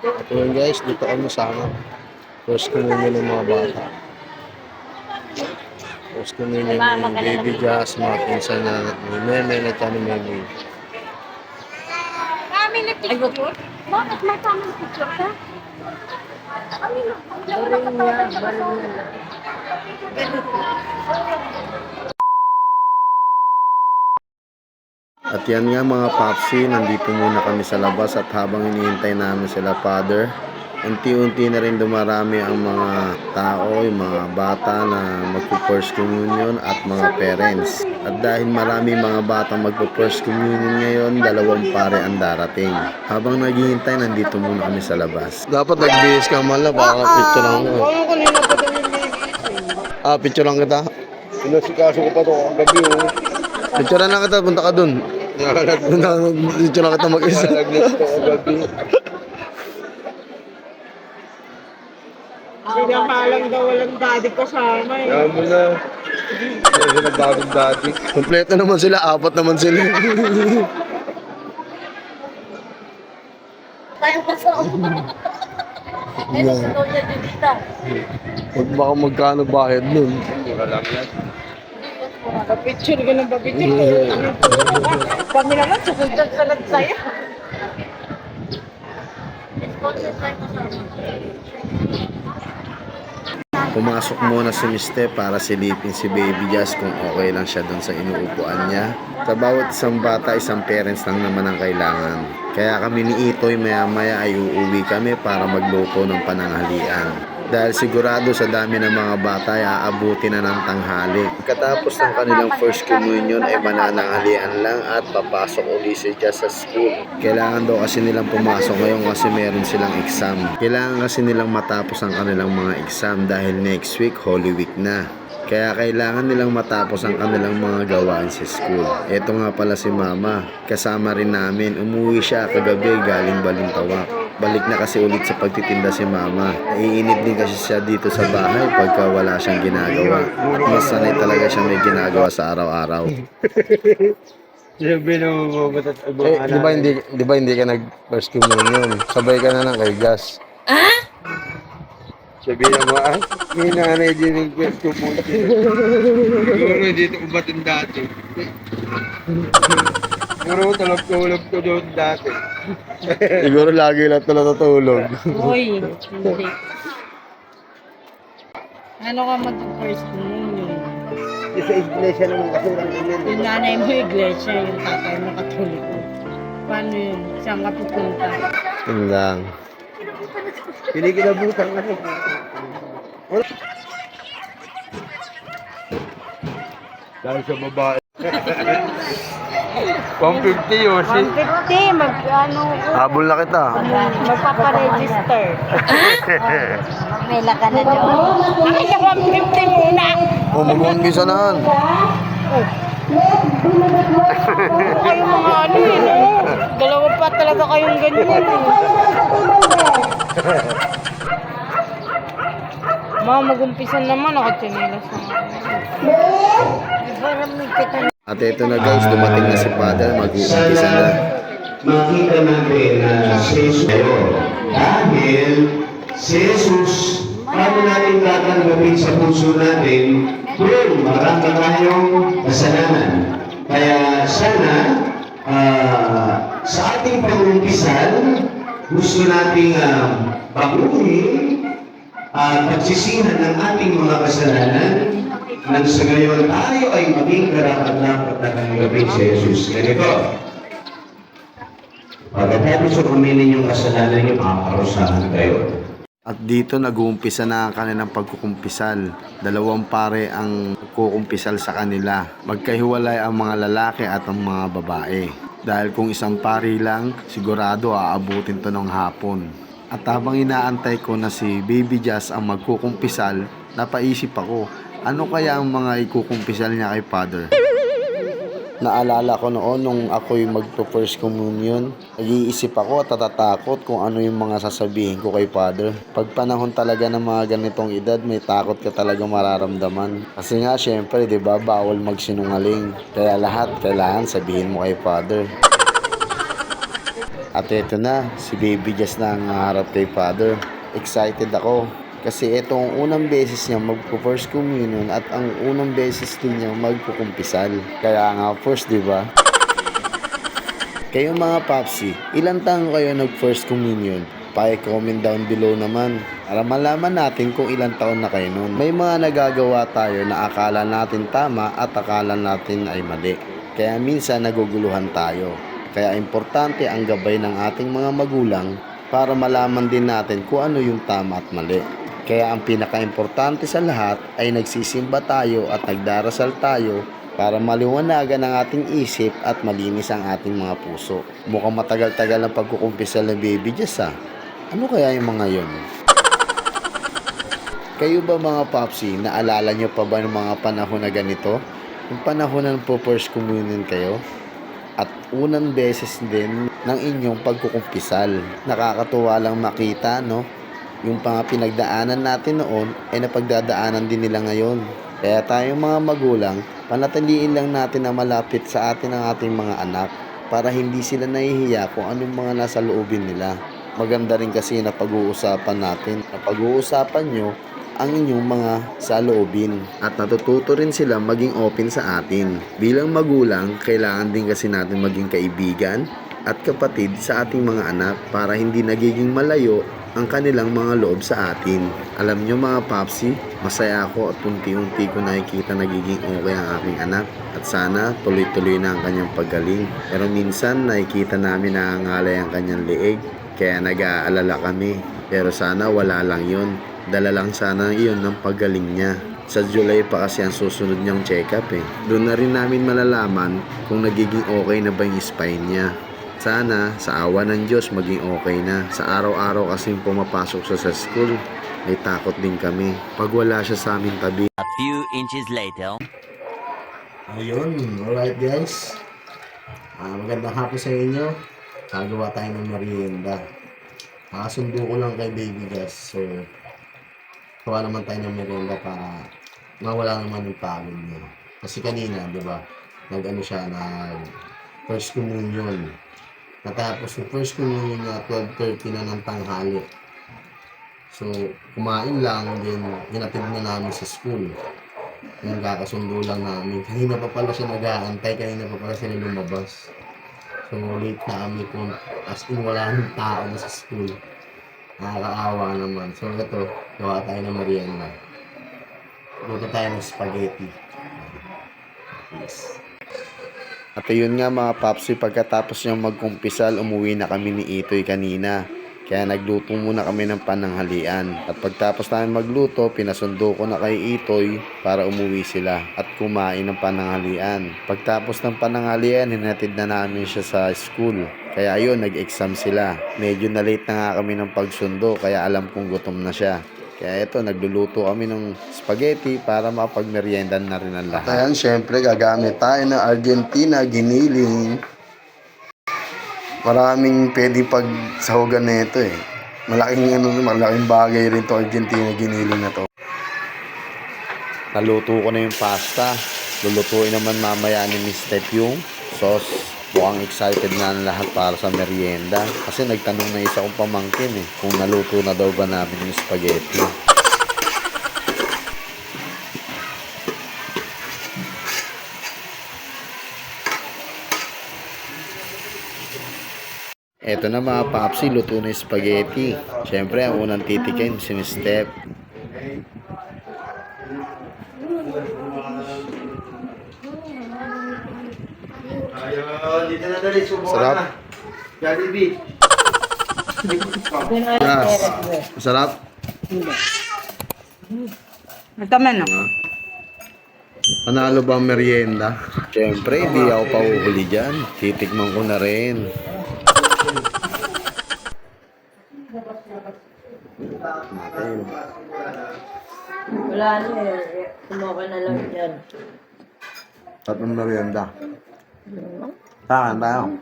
Ito yun guys, dito kami sa first communion ng mga bata. First communion ni Baby Jazz, mga pinsan na ni Meme at ni Meme. Ay, bukod? Bakit may tamang picture ka? Baring niya. At yan nga mga papsi, nandito muna kami sa labas at habang hinihintay namin sila father, unti-unti na rin dumarami ang mga tao, yung mga bata na magpo-first communion at mga parents. At dahil marami mga bata magpo-first communion ngayon, dalawang pare ang darating. Habang naghihintay, nandito muna kami sa labas. Dapat nag-bihis ka man lang, baka picture lang ako. Picture lang kita. Pinasikaso ko pa to ang gabi oh. Picture lang kita, punta ka dun. Picture lang kita mag-isa. Nalagnas ko ang gabi. Pinakalang daw walang daddy kasama eh. Kaya mo na. Kasi nagbagong dati. Kompleto naman sila, apat naman sila. Tayong kasama. Eh, sa daw niya dito. Huwag baka magkano bayad nun. Wala lang yan. Papicture ka ng papicture. Kami naman, susunod-sunod sa'yo. Pumasok muna si Miste para silipin si Baby Jazz kung okay lang siya doon sa inuupuan niya. Sa bawat isang bata, isang parents lang naman ang kailangan. Kaya kami ni Itoy maya-maya ay uuwi kami para magluto ng pananghalian. Dahil sigurado sa dami ng mga bata ay aabuti na ng tanghali. Katapos ng kanilang first communion ay manananghalian lang at papasok uli si Jazz sa school. Kailangan daw kasi nilang pumasok ngayon kasi meron silang exam. Kailangan kasi nilang matapos ang kanilang mga exam dahil next week Holy Week na. Kaya kailangan nilang matapos ang kanilang mga gawain sa school. Ito nga pala si Mama. Kasama rin namin. Umuwi siya kagabi galing Balintawak. Balik na kasi ulit sa pagtitinda si Mama. Naiinip din kasi siya dito sa bahay pagka wala siyang ginagawa. At mas sanay talaga siya may ginagawa sa araw-araw. Sabi na mababatat ang mga Di ba hindi ka nag first communion? Sabay ka na lang kay Gas. Sabi na mo, may nanay din yung pwesto mo. Siguro dito ubatin dati. Siguro tulog ko doon dati. Siguro lagi lang ito natutulog. Uy, hindi. Ano ka mag-first communion? Sa iglesia naman kasi lang naman. Yung nanay mo iglesia, yung tatay mo katoliko. Paano yun? Saan ka pupunta? Yun lang. Kinikilabutan kasi. Dahil sa babae. 150 yun. 150, Habol na kita. magpaparegister. May laka na doon. Bakit ka 150 muna? Umumunggisanahan. Kayo mga ano yun eh. Dalawa pa talaga kayong ganyan eh. Mga mag-umpisan naman ako chinelas na. Parang may kita. At ito na guys, dumating na si Father, mag-uumpisa na. Makita natin na si Jesus ngayon. Dahil si Jesus, paano natin tatanggapin sa puso natin kung marami tayong kasalanan. Kaya sana, sa ating pag-umpisal, gusto nating baguhin at pagsisihan ng ating mga kasalanan nang sa ngayon tayo ay maging karapat-dapat na tanggapin si Jesus. Ganito. Pagkatapos sa kuminin yung kasalanan niyo, makakarusahan kayo. At dito nag-uumpisa na ang kanilang pagkukumpisal. Dalawang pare ang kukumpisal sa kanila. Magkahiwalay ang mga lalaki at ang mga babae. Dahil kung isang pari lang, sigurado aabutin to ng hapon. At habang inaantay ko na si Baby Jazz ang magkukumpisal, napaisip ako, ano kaya ang mga ikukumpisal niya kay Father? Naalala ko noon nung ako'y magpo-first communion, nag-iisip ako at natatakot kung ano yung mga sasabihin ko kay Father. Pag panahon talaga ng mga ganitong edad, may takot ka talaga mararamdaman. Kasi nga, syempre, di ba, bawal magsinungaling. Kaya lahat kailangan sabihin mo kay Father. At eto na, si Baby Jess na ang harap kay Father. Excited ako. Kasi ito ang unang beses niya magpo-first communion at ang unang beses din niya magkukumpisal. Kaya nga first, di ba? Kayo mga Papsi, ilang taon kayo nag-first communion? Paki-comment down below naman para malaman natin kung ilang taon na kayo nun. May mga nagagawa tayo na akala natin tama at akala natin ay mali. Kaya minsan naguguluhan tayo. Kaya importante ang gabay ng ating mga magulang para malaman din natin kung ano yung tama at mali. Kaya ang pinaka-importante sa lahat ay nagsisimba tayo at nagdarasal tayo para maliwanagan ang ating isip at malinis ang ating mga puso. Mukhang matagal-tagal ang pagkukumpisal ng Baby Jess ah. Ano kaya yung mga yon? Kayo ba mga Popsi, naalala nyo pa ba ng mga panahon na ganito? Yung panahon na po first communion kayo? At unang beses din ng inyong pagkukumpisal. Nakakatuwa lang makita, no? Yung mga pinagdaanan natin noon ay napagdadaanan din nila ngayon. Kaya tayong mga magulang, panatiliin lang natin na malapit sa atin ang ating mga anak para hindi sila nahihiya kung anong mga nasa loobin nila. Maganda rin kasi na pag-uusapan natin. Na pag-uusapan nyo ang inyong mga saloobin at natututo rin sila maging open sa atin. Bilang magulang, kailangan din kasi natin maging kaibigan at kapatid sa ating mga anak para hindi nagiging malayo ang kanilang mga loob sa atin. Alam nyo mga Popsi, masaya ako at unti-unti ko nakikita nagiging okay ang aking anak at sana tuloy-tuloy na ang kanyang paggaling. Pero minsan nakikita namin na nangangalay ang kanyang leeg kaya nag-aalala kami. Pero sana wala lang yun. Dala lang sana iyon ng paggaling niya. Sa July pa kasi ang susunod niyang check-up eh. Doon na rin namin malalaman kung nagiging okay na ba yung spine niya. Sana sa awa ng Diyos maging okay na. Sa araw-araw kasi pumapasok siya sa school, may takot din kami. Pag wala siya sa aming tabi. A few inches later. Ayun, alright guys. Magandang hapon sa inyo. Gagawa tayo ng merienda. Sundo ko lang kay Baby Jess. So, gawa naman tayo ng merienda para mawala naman yung pagod niya. Kasi kanina, di ba, nag-ano siya, first communion. Natapos yung first communion niya, 12:30 na ng tanghali. So, kumain lang, then hinatid na namin sa school. Yung kakasundo lang namin. Kanina pa pala siya nag-aantay, kanina pa pala sila lumabas. So, late na kami kung as in wala nang tao na sa school. Nakakaawa naman. So, ito, gawa tayo ng merienda. Luto tayo ng spaghetti. Yes. At ayun nga mga Popsi, pagkatapos niyang magkumpisal, umuwi na kami ni Itoy kanina. Kaya nagluto muna kami ng pananghalian. At pagtapos namin magluto, pinasundo ko na kay Itoy para umuwi sila at kumain ng pananghalian. Pagtapos ng pananghalian, hinatid na namin siya sa school. Kaya ayun, nag-exam sila. Medyo na late na nga kami ng pagsundo, kaya alam kong gutom na siya. Kaya ito, nagluluto kami ng spaghetti para mapagmeriendan na rin ang lahat. Ayan, syempre gagamit tayo ng Argentina giniling. Maraming pwede pagsahugan na ito eh. Malaking bagay rin to Argentina giniling na to. Naluto ko na yung pasta. Lulutuin naman mamaya ni Miss Steph yung sauce. Mukhang excited na ang lahat para sa merienda. Kasi nagtanong na isa kong pamangkin eh, kung naluto na daw ba namin yung spaghetti. Eto na mga Popsi, luto na yung spaghetti. Siyempre, ang unang titikin si Miss Steph. Ayun, dito na dali, subukan Sarap. na. Jollibee. Yes. Masarap. Nagtaman no? Panalo ba ang merienda? Siyempre, hindi ako pauhuli dyan. Titikman ko na rin. Wala na eh. Tumawa na lang dyan. Tatlong merienda. Saan tayo?